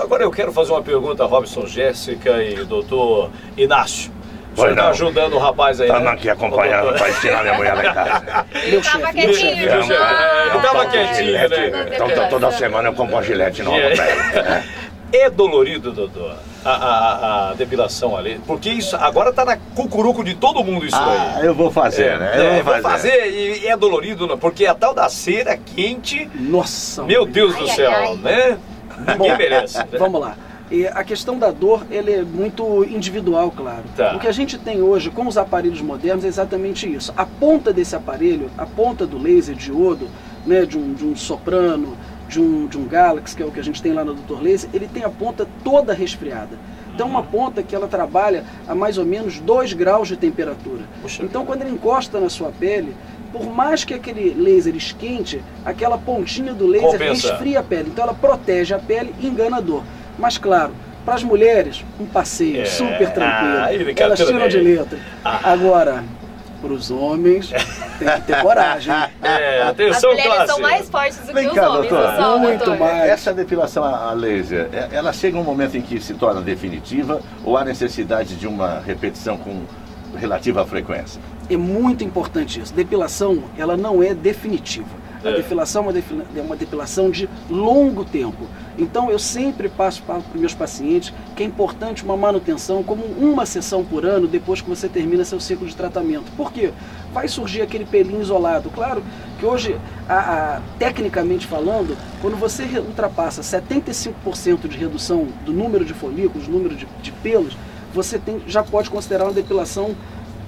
Agora eu quero fazer uma pergunta a Robson, Jéssica e doutor Inácio. O senhor está ajudando o rapaz aí, Estamos né? aqui acompanhando para ensinar minha mulher lá em casa. Ele estava quietinho. Ele estava quietinho, né? Então toda semana eu compro uma gilete nova para ele. É dolorido, doutor, a depilação ali? Porque isso agora tá na cucuruco de todo mundo isso aí. Eu vou fazer, né? Eu vou fazer e é dolorido, né? Porque a tal da cera quente... Nossa! Meu Deus do céu, né? Ninguém merece. Né? Vamos lá. E a questão da dor, ele é muito individual, claro. Tá. O que a gente tem hoje com os aparelhos modernos é exatamente isso. A ponta desse aparelho, a ponta do laser diodo, né, de um Soprano, de um Galaxy, que é o que a gente tem lá no Dr. Laser, ele tem a ponta toda resfriada. Então uma ponta que ela trabalha a mais ou menos 2 graus de temperatura. Puxa, então quando ele encosta na sua pele, por mais que aquele laser esquente, aquela pontinha do laser resfria a pele. Então ela protege a pele e engana a dor. Mas claro, para as mulheres, um passeio super tranquilo. Elas tiram de letra. Agora, para os homens, tem que ter coragem. Atenção, as mulheres são mais fortes do que os homens, doutor, não são, muito doutor? mais. Essa depilação a laser, ela chega um momento em que se torna definitiva ou há necessidade de uma repetição com relativa frequência? É muito importante isso. Depilação, ela não é definitiva. A depilação é uma depilação de longo tempo. Então eu sempre passo para os meus pacientes que é importante uma manutenção como uma sessão por ano depois que você termina seu ciclo de tratamento. Por quê? Vai surgir aquele pelinho isolado. Claro que hoje, tecnicamente falando, quando você ultrapassa 75% de redução do número de folículos, número de pelos, você já pode considerar uma depilação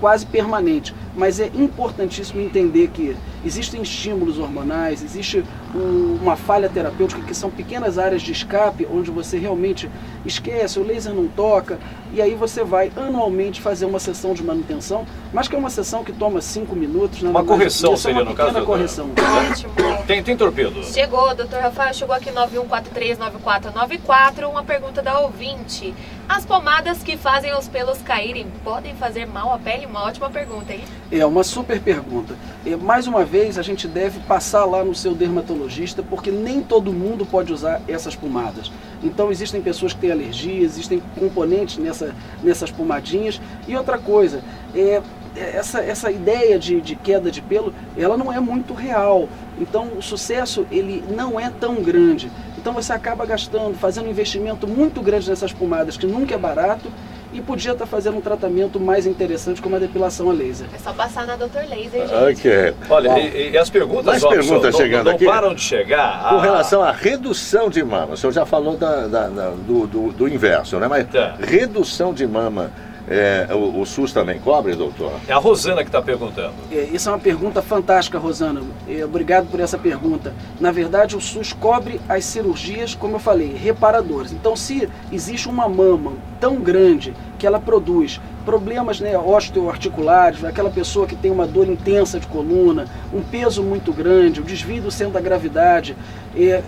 quase permanente, mas é importantíssimo entender que existem estímulos hormonais, existe uma falha terapêutica que são pequenas áreas de escape onde você realmente esquece, o laser não toca, e aí você vai anualmente fazer uma sessão de manutenção, mas que é uma sessão que toma 5 minutos. Uma correção seria no caso? Uma correção. Ótimo. Tem torpedo? Chegou, doutor Rafael, chegou aqui 91439494, uma pergunta da ouvinte. As pomadas que fazem os pelos caírem podem fazer mal à pele? Uma ótima pergunta, hein? É uma super pergunta. Mais uma vez, a gente deve passar lá no seu dermatologista, porque nem todo mundo pode usar essas pomadas. Então existem pessoas que têm alergia, existem componentes nessas pomadinhas. E outra coisa, essa ideia de queda de pelo, ela não é muito real. Então o sucesso, ele não é tão grande. Então você acaba fazendo um investimento muito grande nessas pomadas, que nunca é barato, e podia estar fazendo um tratamento mais interessante como a depilação a laser. É só passar na Dr. Laser, gente. Ok. Olha, e as perguntas, mais perguntas chegando aqui. Não param de chegar. Com relação à redução de mama, o senhor já falou do inverso, né? Mas redução de mama, o SUS também cobre, doutor? É a Rosana que está perguntando. Isso é uma pergunta fantástica, Rosana. Obrigado por essa pergunta. Na verdade, o SUS cobre as cirurgias, como eu falei, reparadoras. Então, se existe uma mama tão grande que ela produz problemas, né, osteoarticulares, aquela pessoa que tem uma dor intensa de coluna, um peso muito grande, o desvio do centro da gravidade,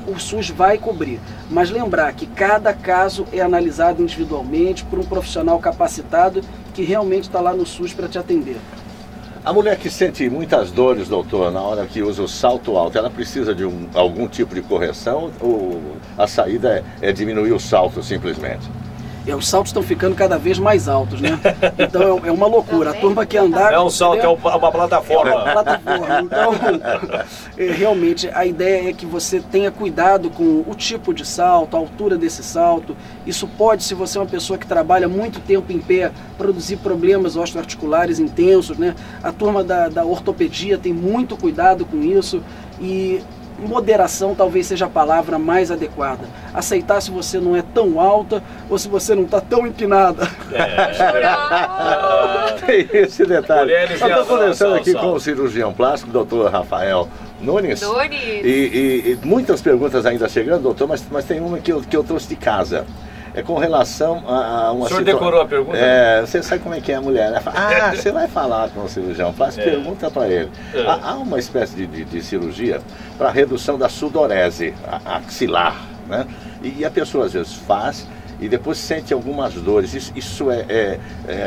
o SUS vai cobrir. Mas lembrar que cada caso é analisado individualmente por um profissional capacitado que realmente está lá no SUS para te atender. A mulher que sente muitas dores, doutor, na hora que usa o salto alto, ela precisa de algum tipo de correção ou a saída é diminuir o salto simplesmente? Os saltos estão ficando cada vez mais altos, né? Então é uma loucura. A turma quer andar... É um salto, é uma plataforma. É uma plataforma. Então, realmente, a ideia é que você tenha cuidado com o tipo de salto, a altura desse salto. Isso pode, se você é uma pessoa que trabalha muito tempo em pé, produzir problemas osteoarticulares intensos, né? A turma da ortopedia tem muito cuidado com isso e... moderação talvez seja a palavra mais adequada. Aceitar se você não é tão alta ou se você não está tão empinada. Tem esse detalhe. Eu estou conversando aqui com o cirurgião plástico, doutor Rafael Nunes. E muitas perguntas ainda chegando, doutor, mas tem uma que eu trouxe de casa. É com relação a uma situação... O senhor decorou a pergunta? Você sabe como é que é a mulher, né? Você vai falar com o cirurgião plástico, pergunta para ele. Há uma espécie de cirurgia para redução da sudorese axilar, né? E a pessoa às vezes faz e depois sente algumas dores. Isso é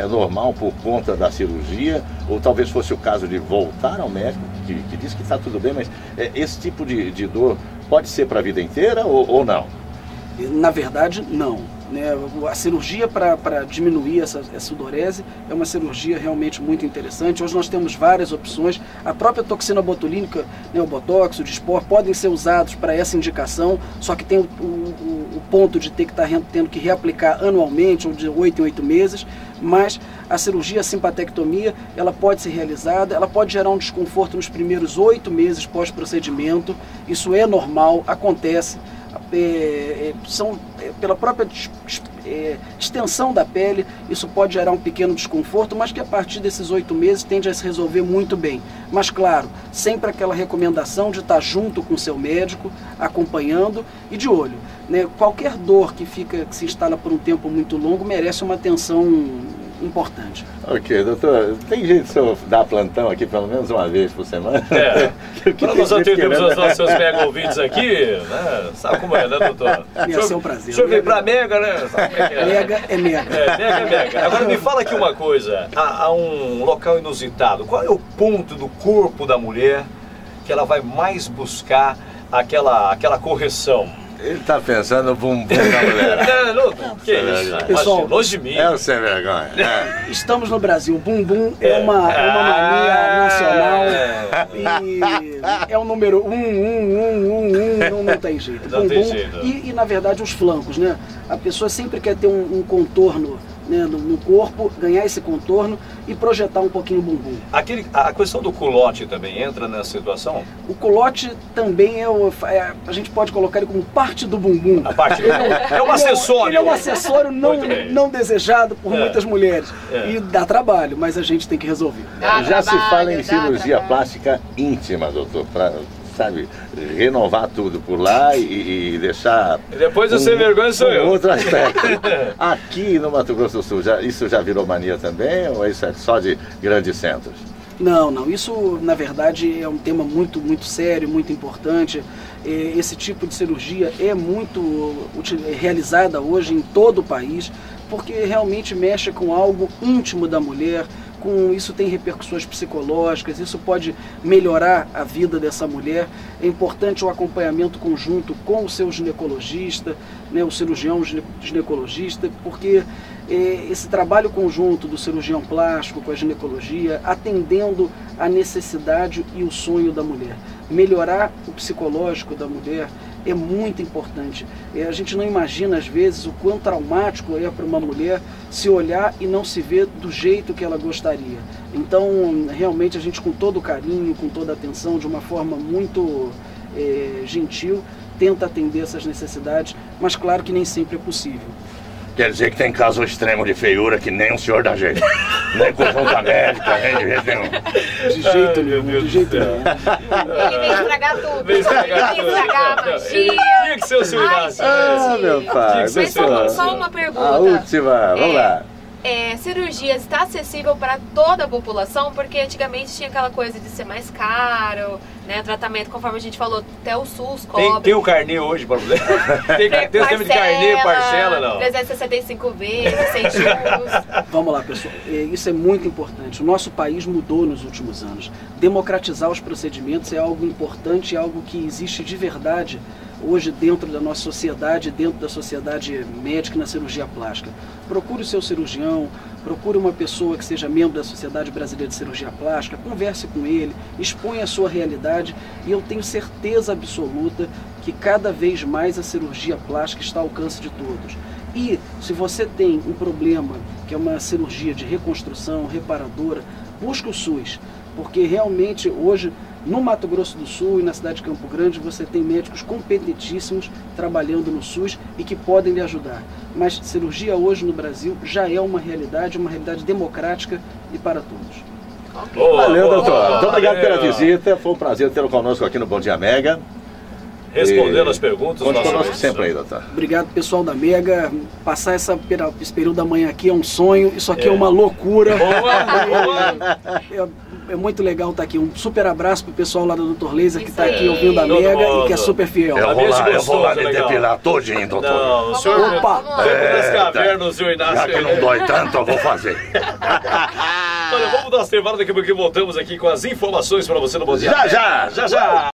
normal por conta da cirurgia? Ou talvez fosse o caso de voltar ao médico, que diz que está tudo bem, mas esse tipo de dor pode ser para a vida inteira ou não? Na verdade, não. Né? A cirurgia para diminuir essa sudorese é uma cirurgia realmente muito interessante. Hoje nós temos várias opções. A própria toxina botulínica, né, o botox, o Dysport, podem ser usados para essa indicação, só que tem o ponto de ter que estar tendo que reaplicar anualmente, ou de 8 em 8 meses. Mas a cirurgia, a simpatectomia, ela pode ser realizada, ela pode gerar um desconforto nos primeiros 8 meses pós-procedimento. Isso é normal, acontece. Pela própria extensão da pele, isso pode gerar um pequeno desconforto, mas que a partir desses 8 meses tende a se resolver muito bem. Mas claro, sempre aquela recomendação de estar junto com o seu médico, acompanhando e de olho. Né? Qualquer dor que se instala por um tempo muito longo merece uma atenção importante. Ok, doutor, tem jeito de o senhor dar plantão aqui pelo menos uma vez por semana? Quando nós atendemos os nossos mega ouvintes aqui, né? Sabe como é, né, doutor? Ia ser um prazer. O senhor veio pra Mega, né? Sabe como é que é? Mega é Mega. Mega é Mega. Agora me fala aqui uma coisa, há um local inusitado. Qual é o ponto do corpo da mulher que ela vai mais buscar aquela correção? Ele tá pensando no bumbum da mulher. Não, que isso? Pessoal, longe de mim. É o sem vergonha. Estamos no Brasil. Bumbum é uma mania nacional e é o número não tem jeito. Não tem jeito. E na verdade os flancos, né? A pessoa sempre quer ter um contorno, né, no corpo, ganhar esse contorno e projetar um pouquinho o bumbum. A questão do culote também entra nessa situação? O culote também a gente pode colocar ele como parte do bumbum. A parte é um acessório. Ele é um acessório não desejado por muitas mulheres. E dá trabalho, mas a gente tem que resolver. Já se fala em cirurgia plástica íntima, doutor, para, sabe, renovar tudo por lá e deixar... Depois você vergonha sou eu. Outro aspecto. Aqui no Mato Grosso do Sul, isso já virou mania também, ou isso é só de grandes centros? Não. Isso, na verdade, é um tema muito, muito sério, muito importante. Esse tipo de cirurgia é muito realizada hoje em todo o país, porque realmente mexe com algo íntimo da mulher. Isso tem repercussões psicológicas, isso pode melhorar a vida dessa mulher. É importante o acompanhamento conjunto com o seu ginecologista, né, o cirurgião ginecologista, porque esse trabalho conjunto do cirurgião plástico com a ginecologia, atendendo a necessidade e o sonho da mulher. Melhorar o psicológico da mulher é muito importante. A gente não imagina, às vezes, o quão traumático é para uma mulher se olhar e não se ver do jeito que ela gostaria. Então, realmente, a gente, com todo o carinho, com toda a atenção, de uma forma muito gentil, tenta atender essas necessidades, mas claro que nem sempre é possível. Quer dizer que tem caso extremo de feiura que nem o senhor dá jeito. Nem consulta médica, nem de jeito nenhum. De jeito nenhum, de jeito nenhum. Ele vem estragar tudo. Vem estragar a magia. Tinha que ser o seu Inácio. Meu pai. Mas só uma pergunta. A última, vamos lá. Cirurgia está acessível para toda a população? Porque antigamente tinha aquela coisa de ser mais caro, né? Tratamento, conforme a gente falou, até o SUS cobre. Tem o carnê hoje para você? Tem o tema de carnê, parcela, não? 365 vezes, sem juros. Vamos lá, pessoal. Isso é muito importante. O nosso país mudou nos últimos anos. Democratizar os procedimentos é algo importante, é algo que existe de verdade hoje dentro da nossa sociedade, dentro da sociedade médica na cirurgia plástica. Procure o seu cirurgião, procure uma pessoa que seja membro da Sociedade Brasileira de Cirurgia Plástica, converse com ele, exponha a sua realidade e eu tenho certeza absoluta que cada vez mais a cirurgia plástica está ao alcance de todos. E se você tem um problema, que é uma cirurgia de reconstrução, reparadora, busque o SUS, porque realmente hoje no Mato Grosso do Sul e na cidade de Campo Grande você tem médicos competentíssimos trabalhando no SUS e que podem lhe ajudar. Mas cirurgia hoje no Brasil já é uma realidade democrática e para todos. Valeu, doutor. Muito obrigado pela visita. Foi um prazer tê-lo conosco aqui no Bom Dia Mega. Respondendo as perguntas. Conte conosco sempre aí, doutor. Obrigado, pessoal da Mega. Passar esse período da manhã aqui é um sonho. Isso aqui é uma loucura. É muito legal estar aqui. Um super abraço pro pessoal lá do Dr. Laser que está aqui ouvindo a Mega e que é super fiel. Eu vou lá me depilar todinho, doutor. Não, o senhor... Opa! Das cavernas, senhor Inácio. Já que não dói tanto, eu vou fazer. Olha, vamos dar uma intervalo, daqui a pouco voltamos aqui com as informações para você no Bom Dia. Já!